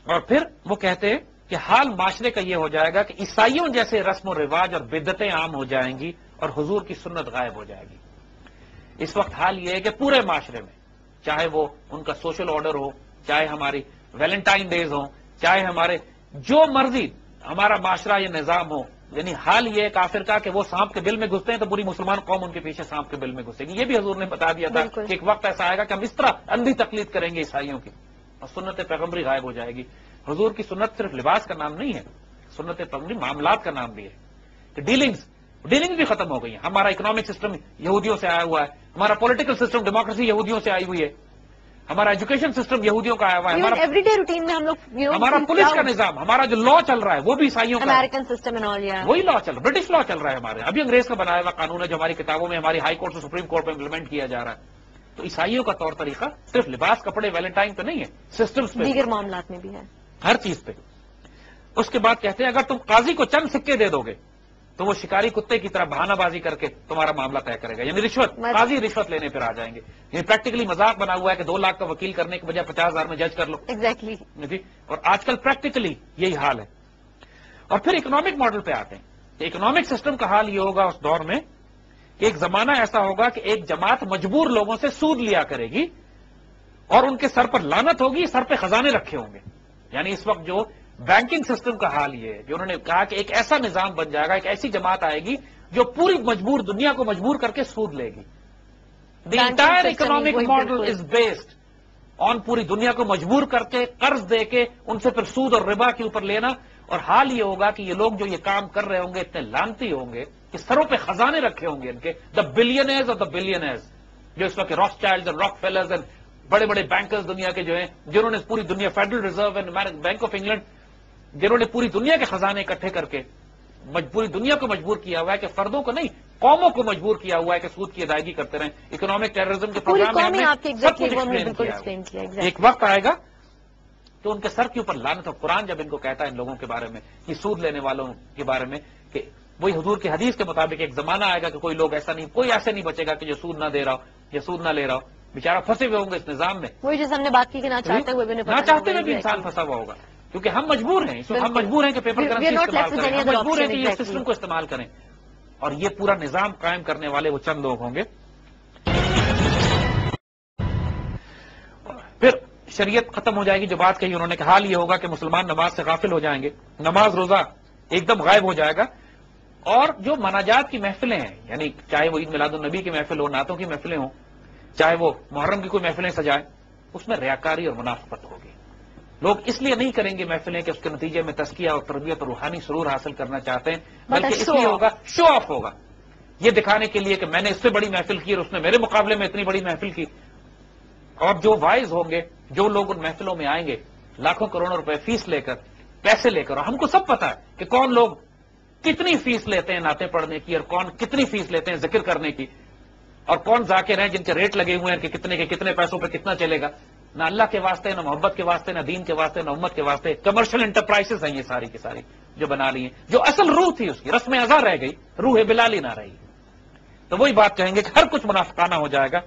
اور پھر وہ کہتے ہیں کہ حال معاشرے کا یہ ہو جائے گا کہ عیسائیوں جیسے رسم و رواج اور بدعتیں عام ہو جائیں گی اور حضور کی سنت غائب ہو جائے گی. اس وقت حال یہ ہے کہ پورے معاشرے میں، چاہے وہ ان کا سوشل آرڈر ہو، چاہے ہماری ویلنٹائن ڈیز ہوں، چاہے ہمارے جو مرضی ہمارا معاشرہ یا نظام ہو، یعنی حال یہ ہے کافر کا کہ وہ سانپ کے بل میں گھستے ہیں تو پوری مسلمان قوم ان کے پیچھے سانپ کے بل میں گھسے گی. یہ بھی حضور نے بتا دیا تھا کہ ایک وقت ایسا آئے گا کہ ہم اس طرح اندھی تقلید کریں گے عیسائیوں کی اور سنت پیغمبری غائب ہو جائے گی. حضور کی سنت صرف لباس کا نام نہیں ہے، سنت پیغمبری معاملات کا نام بھی ہے. کہ ڈیلنگز بھی ختم ہو گئی ہیں. ہمارا اکنامک سسٹم یہودیوں سے آیا ہوا ہے، ہمارا پولیٹیکل سسٹم ڈیموکریسی یہودیوں سے آئی ہوئی ہے، ہمارا ایجوکیشن سسٹم یہودیوں کا آیا ہوا ہے، ہمارا ایوری ڈے روٹین میں ہم لوگ ہمارا پولیس کا نظام، ہمارا جو لا چل رہا ہے وہ بھی عیسائیوں کا، امریکن سسٹم وہی لا چل رہا ہے، برٹش لا چل رہا ہے ہمارے. ابھی انگریز کا بنایا ہوا قانون ہے جو ہماری کتابوں میں ہماری ہائی کورٹ اور سپریم کورٹ میں امپلیمنٹ کیا جا رہا ہے. تو عیسائیوں کا طور طریقہ صرف لباس، کپڑے، ویلنٹائن پہ نہیں ہے، سسٹمز پہ، دیگر معاملات میں بھی ہے، ہر چیز پہ. اس کے بعد کہتے ہیں اگر تم قاضی کو چند سکے دے دو گے تو وہ شکاری کتے کی طرح بہانہ بازی کر کے تمہارا معاملہ طے کرے گا. یعنی رشوت، قاضی رشوت لینے پر آ جائیں گے. یہ پریکٹیکلی مذاق بنا ہوا ہے کہ 2 لاکھ کا وکیل کرنے کے بجائے 50,000 میں جج کر لو. ایگزیکٹلی. اور آج کل پریکٹیکلی یہی حال ہے. اور پھر اکنامک ماڈل پہ آتے ہیں. اکنامک سسٹم کا حال یہ ہوگا اس دور میں کہ ایک زمانہ ایسا ہوگا کہ ایک جماعت مجبور لوگوں سے سود لیا کرے گی اور ان کے سر پر لعنت ہوگی، سر پہ خزانے رکھے ہوں گے. یعنی اس وقت جو بینکنگ سسٹم کا حال یہ ہے کہ انہوں نے کہا کہ ایک ایسا نظام بن جائے گا، ایک ایسی جماعت آئے گی جو پوری دنیا کو مجبور کر کے سود لے گی. The entire economic model is based on پوری دنیا کو مجبور کر کے قرض دے کے ان سے پھر سود اور ربا کے اوپر لینا. اور حال یہ ہوگا کہ یہ لوگ جو یہ کام کر رہے ہوں گے اتنے لانتی ہوں گے کہ سروں پہ خزانے رکھے ہوں گے ان کے، دا بلینئرز اور دا بلینئرز، جو اس وقت راک چائلڈز اور راک فیلرز اور بڑے بڑے بینکرز دنیا کے جو ہیں، جنہوں نے پوری دنیا، federal reserve and bank of England, جنہوں نے پوری دنیا کے خزانے اکٹھے کر کے پوری دنیا کو مجبور کیا ہوا ہے کہ فردوں کو نہیں قوموں کو مجبور کیا ہوا ہے کہ سود کی ادائیگی کرتے رہیں. اکنامک ٹیررزم کے پروگرام میں ہم نے سب کچھ ایکسپلین کیا ہے. ایک وقت آئے گا تو ان کے سر کے اوپر لعنت، اور قرآن جب ان کو کہتا ہے ان لوگوں کے بارے میں، یہ سود لینے والوں کے بارے میں، کہ وہی حضور کی حدیث کے مطابق ایک زمانہ آئے گا کہ کوئی لوگ ایسا نہیں، کوئی ایسے نہیں بچے گا کہ جو سود نہ دے رہا ہو یا سود نہ لے رہا ہو، بیچارہ پھنسے ہوئے ہوں گے اس نظام میں. وہی جیسے ہم نے بات کی کہ نہ چاہتے ہوئے بھی انسان پھنسا ہوا ہوگا، کیونکہ ہم مجبور ہیں، ہم مجبور ہیں کہ پیپر کرنسی استعمال کریں، ہم مجبور ہیں کہ یہ سسٹم کو استعمال کریں، اور یہ پورا نظام قائم کرنے والے وہ چند لوگ ہوں گے. پھر شریعت ختم ہو جائے گی. جو بات کہی انہوں نے کہ حال یہ ہوگا کہ مسلمان نماز سے غافل ہو جائیں گے، نماز روزہ ایک دم غائب ہو جائے گا، اور جو مناجات کی محفلیں ہیں، یعنی چاہے وہ عید میلاد النبی کی محفل ہو، نعتوں کی محفلیں ہوں، چاہے وہ محرم کی کوئی محفلیں سجائیں، اس میں ریاکاری اور منافقت ہوگی. لوگ اس لیے نہیں کریں گے محفلیں کہ اس کے نتیجے میں تزکیہ اور تربیت اور روحانی سرور حاصل کرنا چاہتے ہیں، بلکہ اس لیے ہوگا شو آف ہوگا، یہ دکھانے کے لیے کہ میں نے اس سے بڑی محفل کی اور اس نے میرے مقابلے میں اتنی بڑی محفل کی. اور جو وائز ہوں گے، جو لوگ ان محفلوں میں آئیں گے لاکھوں کروڑوں روپے فیس لے کر، پیسے لے کر، اور ہم کو سب پتا ہے کہ کون لوگ کتنی فیس لیتے ہیں نعتیں پڑھنے کی، اور کون کتنی فیس لیتے ہیں ذکر کرنے کی، اور کون ذاکر ہیں جن کے ریٹ لگے ہوئے ہیں کہ کتنے کے کتنے پیسوں پہ کتنا چلے گا. نہ اللہ کے واسطے، نہ محبت کے واسطے، نہ دین کے واسطے، نہ امت کے واسطے. کمرشل انٹرپرائزز ہیں یہ ساری کی ساری جو بنا لی ہیں. جو اصل روح تھی اس کی رسم ازاں رہ گئی، روح بلالی نہ رہی. تو وہی بات کہیں گے کہ ہر کچھ منافقانہ ہو جائے گا.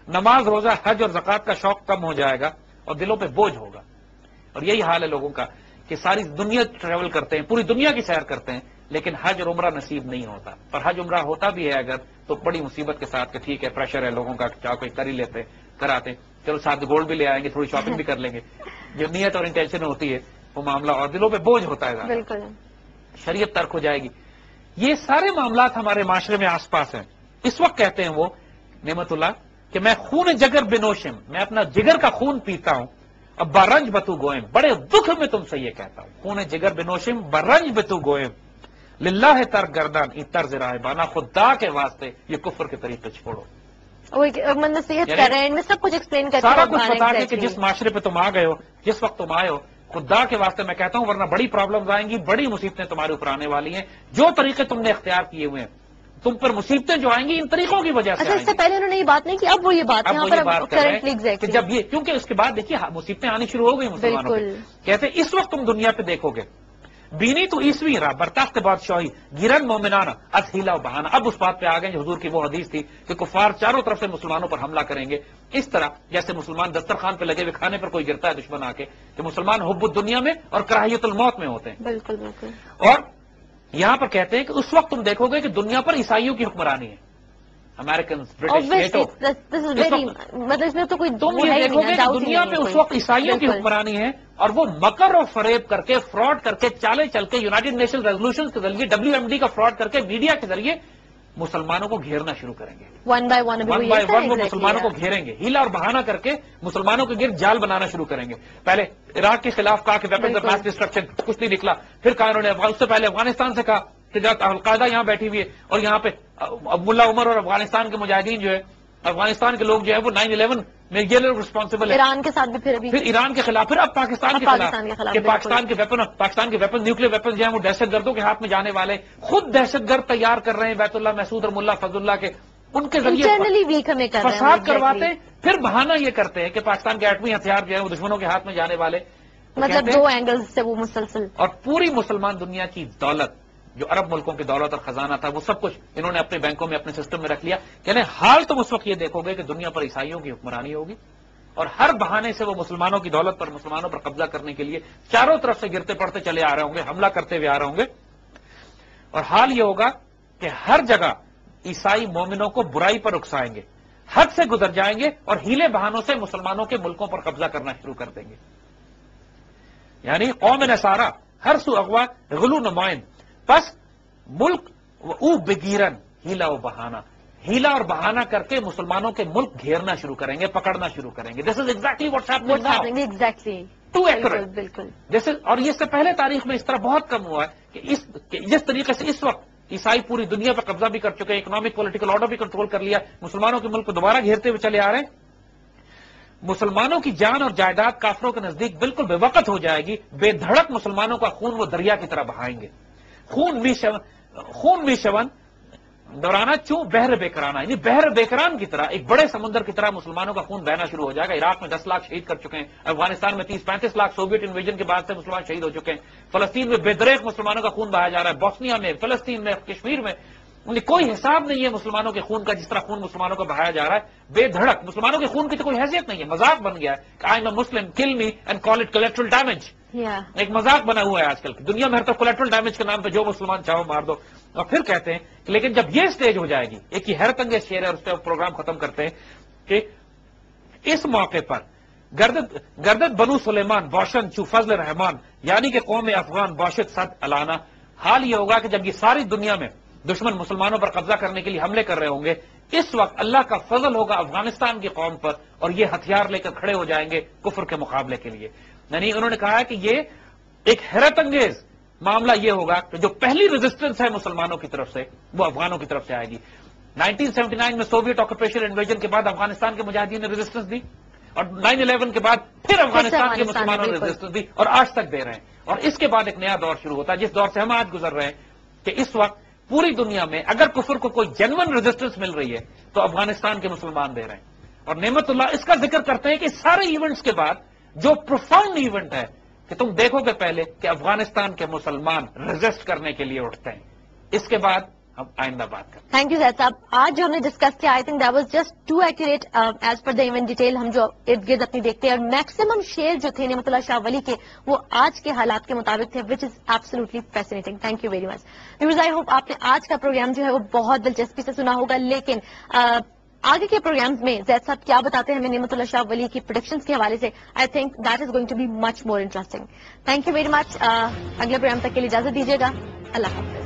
نماز، روزہ، حج اور زکوٰۃ کا شوق کم ہو جائے گا اور دلوں پہ بوجھ ہوگا. اور یہی حال ہے لوگوں کا کہ ساری دنیا ٹریول کرتے ہیں، پوری دنیا کی سیر کرتے ہیں، لیکن حج اور عمرہ نصیب نہیں ہوتا. اور حج عمرہ ہوتا بھی ہے اگر تو بڑی مصیبت کے ساتھ کہ ٹھیک ہے پریشر ہے لوگوں کا، چاہے کوئی کر ہی لیتے کراتے، چلو ساتھ گولڈ بھی لے آئیں گے، تھوڑی شاپنگ بھی کر لیں گے. جو نیت اور انٹینشن ہوتی ہے وہ معاملہ، اور دلوں پہ بوجھ ہوتا ہے. بالکل شریعت ترک ہو جائے گی. یہ سارے معاملات ہمارے معاشرے میں آس پاس ہیں. اس وقت کہتے ہیں وہ نعمت اللہ کہ میں خون جگر بنوشم، میں اپنا جگر کا خون پیتا ہوں، اب برنج بتو گوئم، بڑے دکھ میں تم سے یہ کہتا ہوں، خون جگر بنوشم برنج بتو گوئم للہ تر گردان ای طرز راہ بانا، خدا کے واسطے یہ کفر کے طریقے چھوڑو. نصیحت کر رہے ہیں، سب کچھ ایکسپلین کر سارا کچھ بتا کے کہ جس معاشرے پہ تم آ گئے ہو، جس وقت تم آئے ہو، خدا کے واسطے میں کہتا ہوں، ورنہ بڑی پرابلمز آئیں گی، بڑی مصیبتیں تمہارے اوپر آنے والی ہیں. جو طریقے تم نے اختیار کیے ہوئے ہیں، تم پر مصیبتیں جو آئیں گی ان طریقوں کی وجہ سے. اس سے پہلے انہوں نے یہ بات نہیں کی، اب وہ یہ بات کہ جب یہ، کیونکہ اس کے بعد دیکھیے مصیبتیں آنی شروع ہو گئی مسلمانوں کی. کہتے اس وقت تم دنیا پہ دیکھو گے بینی تو عیسوی رہا برتاخت بادشاہی گرن مومنانہ از ہیلا و بہانہ. اب اس بات پہ آ گئے جو حضور کی وہ حدیث تھی کہ کفار چاروں طرف سے مسلمانوں پر حملہ کریں گے، اس طرح جیسے مسلمان دسترخوان پہ لگے ہوئے کھانے پر کوئی گرتا ہے دشمن آ کے، کہ مسلمان حب الدنیا میں اور کراہیت الموت میں ہوتے ہیں. بالکل بالکل. اور یہاں پر کہتے ہیں کہ اس وقت تم دیکھو گے کہ دنیا پر عیسائیوں کی حکمرانی ہے، امریکنز، برٹش، نیٹو. مطلب اس میں تو کوئی تم یہ دیکھو گے کہ دنیا پہ اس وقت عیسائیوں کی حکمرانی ہے، اور وہ مکر اور فریب کر کے، فراڈ کر کے، چالے چل کے، یونائٹڈ نیشن ریزولوشن کے ذریعے، WMD کا فراڈ کر کے، میڈیا کے ذریعے مسلمانوں کو گھیرنا شروع کریں گے. ون بائی ون وہ مسلمانوں کو گھیریں گے، ہیلا اور بہانہ کر کے مسلمانوں کے گرد جال بنانا شروع کریں گے. پہلے عراق کے خلاف کہا کہ ویپنز آف ماس ڈسٹرکشن، کچھ نہیں نکلا. پھر کہا انہوں نے اس سے پہلے افغانستان سے کہا کہ القاعدہ یہاں بیٹھی ہوئی ہے، اور یہاں پہ ملا عمر اور افغانستان کے مجاہدین جو ہے، افغانستان کے لوگ جو ہے وہ 9/11 میں یہ لوگ رسپانسبل ہے. ایران کے ساتھ بھی پھر ایران کے خلاف، پھر اب پاکستان کے خلاف کہ پاکستان کے ویپن، نیوکلیر ویپن جو ہیں وہ دہشت گردوں کے ہاتھ میں جانے والے، خود دہشت گرد تیار کر رہے ہیں بیت اللہ محسود اور ملا فضل اللہ کے، ان کے ذریعے فساد کرواتے ہیں. پھر بہانہ یہ کرتے ہیں کہ پاکستان کے ایٹمی ہتھیار جو ہے وہ دشمنوں کے ہاتھ میں جانے والے. مطلب دو اینگل سے وہ مسلسل، اور پوری مسلمان دنیا کی دولت، جو عرب ملکوں کی دولت اور خزانہ تھا، وہ سب کچھ انہوں نے اپنے بینکوں میں، اپنے سسٹم میں رکھ لیا. یعنی حال تم اس وقت یہ دیکھو گے کہ دنیا پر عیسائیوں کی حکمرانی ہوگی، اور ہر بہانے سے وہ مسلمانوں کی دولت پر، مسلمانوں پر قبضہ کرنے کے لیے چاروں طرف سے گرتے پڑتے چلے آ رہے ہوں گے، حملہ کرتے ہوئے آ رہے ہوں گے. اور حال یہ ہوگا کہ ہر جگہ عیسائی مومنوں کو برائی پر اکسائیں گے، حد سے گزر جائیں گے، اور ہیلے بہانوں سے مسلمانوں کے ملکوں پر قبضہ کرنا شروع کر دیں گے. یعنی قوم نصارہ ہر سو اغوا غلو نمائن، پس ملک او بگیرن ہیلا و بہانہ، ہیلا اور بہانہ کر کے مسلمانوں کے ملک گھیرنا شروع کریں گے، پکڑنا شروع کریں گے. This is exactly what's happening now. Too accurate. بالکل. جیسے اور یہ اس سے پہلے تاریخ میں اس طرح بہت کم ہوا ہے کہ جس طریقے سے اس وقت عیسائی پوری دنیا پہ قبضہ بھی کر چکے ہیں, اکنامک پولیٹیکل آرڈر بھی کنٹرول کر لیا, مسلمانوں کے ملک کو دوبارہ گھیرتے ہوئے چلے آ رہے ہیں. مسلمانوں کی جان اور جائیداد کافروں کے نزدیک بالکل بے وقت ہو جائے گی. بے دھڑک مسلمانوں کا خون وہ دریا کی طرح بہائیں گے. خون بھی شون دورانا چوں بحر بیکرانہ, یعنی بحر بیکران کی طرح, ایک بڑے سمندر کی طرح مسلمانوں کا خون بہنا شروع ہو جائے گا. عراق میں 10 لاکھ شہید کر چکے ہیں, افغانستان میں 30-35 لاکھ سوویت انویژن کے بعد سے مسلمان شہید ہو چکے ہیں, فلسطین میں بے دریغ مسلمانوں کا خون بہایا جا رہا ہے, بوسنیا میں, فلسطین میں, کشمیر میں. کوئی حساب نہیں ہے مسلمانوں کے خون کا, جس طرح خون مسلمانوں کا بہایا جا رہا ہے بے دھڑک. مسلمانوں کے خون کی تو کوئی حیثیت نہیں ہے, مذاق بن گیا ہے کہ آئی ایم اے مسلم, کل me and call it collateral damage. ایک مذاق بنا ہوا ہے آج کل دنیا میں, ہر طرف کولیٹرل ڈیمیج کے نام پہ جو مسلمان چاہو مار دو. اور پھر کہتے ہیں کہ لیکن جب یہ سٹیج ہو جائے گی, ایک ہی حیرت انگیز شعر ہے, اس پہ پروگرام ختم کرتے ہیں کہ اس موقع پر گردت بنو سلیمان باشن چو فضل رحمان, یعنی کہ قوم افغان باشد صد الانا. حال یہ ہوگا کہ جب یہ ساری دنیا میں دشمن مسلمانوں پر قبضہ کرنے کے لیے حملے کر رہے ہوں گے, اس وقت اللہ کا فضل ہوگا افغانستان کی قوم پر, اور یہ ہتھیار لے کر کھڑے ہو جائیں گے کفر کے مقابلے کے لیے. یعنی انہوں نے کہا ہے کہ یہ ایک حیرت انگیز معاملہ یہ ہوگا کہ جو پہلی ریزسٹنس ہے مسلمانوں کی طرف سے وہ افغانوں کی طرف سے آئے گی. 1979 میں سوویت آکوپیشن انویژن کے بعد افغانستان کے مجاہدین نے ریزسٹنس دی, اور 9/11 کے بعد پھر افغانستان کے مسلمانوں نے ریزسٹنس دی, اور آج تک دے رہے ہیں. اور اس کے بعد ایک نیا دور شروع ہوتا ہے, جس دور سے ہم آج گزر رہے ہیں, کہ اس وقت پوری دنیا میں اگر کفر کو کوئی جینون ریزسٹنس مل رہی ہے تو افغانستان کے مسلمان دے رہے ہیں. اور نعمت اللہ اس کا ذکر کرتے ہیں کہ سارے ایونٹس کے بعد جو پروفاؤنڈ ایونٹ ہے کہ تم دیکھو گے پہلے کہ افغانستان کے مسلمان ریزسٹ کرنے کے لیے اٹھتے ہیں. اس کے بعد ہم آئندہ بات کریں. تھینک یو زید صاحب. آج جو ہم نے ڈسکس کیا, I think that was just too accurate as per the event detail. ہم جو ارد گرد اپنی دیکھتے ہیں, اور میکسیمم شیئر جو تھے نعمت اللہ شاہ ولی کے, وہ آج کے حالات کے مطابق تھے, which is absolutely fascinating. Thank you very much. Viewers, I hope آپ نے آج کا پروگرام جو ہے وہ بہت دلچسپی سے سنا ہوگا, لیکن آگے کے پروگرامز میں زید صاحب کیا بتاتے ہیں ہمیں نعمت اللہ شاہ ولی کی پریڈکشنز کے حوالے سے, I think that is going to be much more interesting. Thank you very much. اگلے پروگرام تک کے لیے اجازت دیجیے گا. اللہ حافظ.